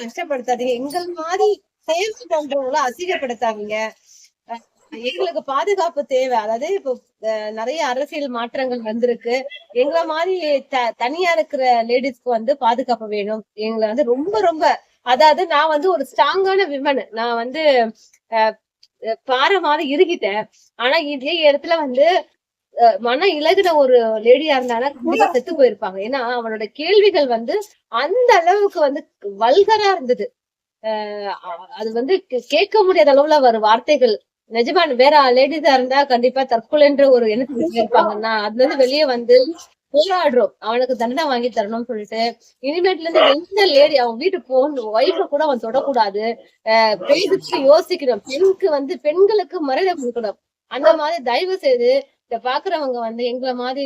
கஷ்டப்படுத்தாதீங்க. எங்கள் மாதிரி சேல்ஸ் பண்றவங்கள அசிங்கப்படுத்தாதீங்க. எங்களுக்கு பாதுகாப்பு தேவை. அதாவது இப்போ நிறைய அரசியல் மாற்றங்கள் வந்திருக்கு. எங்கள மாதிரி தனியா இருக்கிற லேடிஸ்க்கு வந்து பாதுகாப்பு வேணும். எங்களை வந்து ரொம்ப ரொம்ப அதாவது நான் வந்து ஒரு ஸ்ட்ராங்கான விமன். நான் வந்து பாரமாக இருக்கிட்டேன். ஆனா இதே இடத்துல வந்து மன இலகுன ஒரு லேடியா இருந்தாலும் கண்டிப்பா செத்து போயிருப்பாங்க. ஏன்னா அவனோட கேள்விகள் வந்து அந்த அளவுக்கு வந்து வல்கரா இருந்தது. அது வந்து கேட்க முடியாத அளவுல வரும் வார்த்தைகள். நிஜமா வேற லேடிஸா இருந்தா கண்டிப்பா தற்கொலைன்ற ஒரு எண்ணத்துக்கு இருப்பாங்கன்னா அதுல இருந்து வெளியே வந்து போராடுறோம். அவனுக்கு தண்டனை வாங்கி தரணும்னு சொல்லிட்டு இனிமேட்ல இருந்து எந்த லேடி அவன் வீட்டுக்கு போகணும், ஒய்ஃப கூட அவன் தொடக்கூடாது. பேருக்கு யோசிக்கணும். பெண்ணுக்கு வந்து பெண்களுக்கு மரியாதை கொடுக்கணும். அந்த மாதிரி தயவு செய்து இத பாக்குறவங்க வந்து எங்களை மாதிரி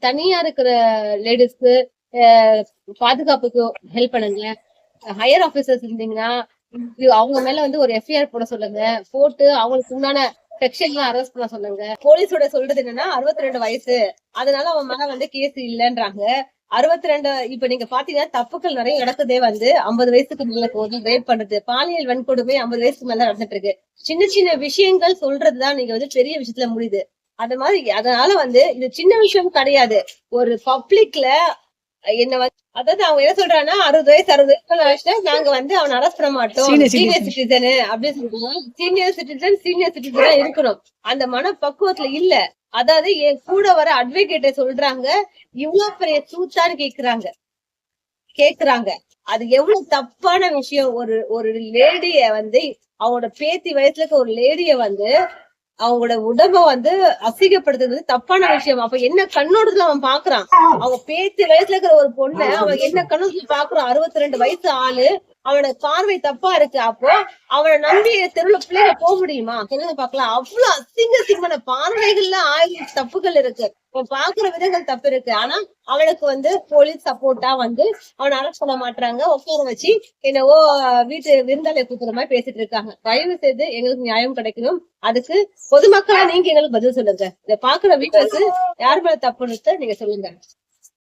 தனியா இருக்கிற லேடிஸ்க்கு பாதுகாப்புக்கு ஹெல்ப் பண்ணுங்க. ஹையர் ஆபீசர்ஸ் இருந்தீங்கன்னா அவங்க மேல வந்து ஒரு எஃப்ஐஆர் போட சொல்லுங்க. போட்டு அவங்களுக்கு உண்டான செக்ஷன்லாம் அரெஸ்ட் பண்ண சொல்லுங்க. போலீஸோட சொல்றது என்னன்னா 62 வயசு, அதனால அவன் மேல வந்து கேஸ் இல்லன்றாங்க. 62 இப்ப நீங்க பாத்தீங்கன்னா தப்புக்கள் நிறைய நடக்குதே வந்து 50 வயசுக்கு மேல போகுது. ரேப் பண்றது, பாலியல் வன்கொடுமை 50 வயசுக்கு மேல நடந்துட்டு இருக்கு. சின்ன சின்ன விஷயங்கள் சொல்றதுதான் நீங்க வந்து பெரிய விஷயத்துல முடியுது. அந்த மாதிரி அதனால வந்து இது சின்ன விஷயம் கிடையாது. ஒரு பப்ளிக்ல என்ன வந்து அதாவது அவங்க என்ன சொல்றாங்கன்னா 60 வயசு நாங்க வந்து அவனை அரெஸ்ட் பண்ண மாட்டோம். சீனியர் சிட்டிசனு அப்படின்னு சொல்லுவோம். சீனியர் சிட்டிசனா இருக்கணும். அந்த மனப்பக்குவத்துல இல்ல. அதாவது என் கூட வர அட்வொகேட்டை சொல்றாங்க இவ்வளவு பெரிய சூத்தான்னு கேக்குறாங்க. அது எவ்வளவு தப்பான விஷயம். ஒரு லேடிய வந்து அவங்களோட பேத்தி வயசுல இருக்க ஒரு லேடிய வந்து அவங்களோட உடம்ப வந்து அசிங்கப்படுத்துறது தப்பான விஷயம். அப்ப என்ன கண்ணோட்டத்துல அவன் பாக்குறான்? அவங்க பேத்தி வயசுல இருக்கிற ஒரு பொண்ணு அவன் என்ன கண்ணோட்டத்துல பாக்குறான்? 62 வயசு ஆளு அவனோட பார்வை தப்பா இருக்கு. அப்போ அவனை நம்பி தெருவுல பிள்ளைங்க போக முடியுமா? சொல்லுங்க பாக்கலாம். அவ்வளவு அசிங்கமான பார்வைகள்ல 1000 தப்புகள் இருக்கு. பாக்குற விதங்கள் தப்பு இருக்கு. ஆனா அவனுக்கு வந்து போலீஸ் சப்போர்ட்டா வந்து அவனை அரெஸ்ட் பண்ண மாட்டாங்க. உட்கார வச்சு என்னவோ வீட்டு விருந்தாளிய கூப்பிடுற மாதிரி பேசிட்டு இருக்காங்க. தயவு செய்து எங்களுக்கு நியாயம் கிடைக்கணும். அதுக்கு பொதுமக்களா நீங்க எங்களுக்கு பதில் சொல்லுங்க. இதை பாக்குற வீட்டுக்கு யார் மேல தப்புன்னு நீங்க சொல்லுங்க.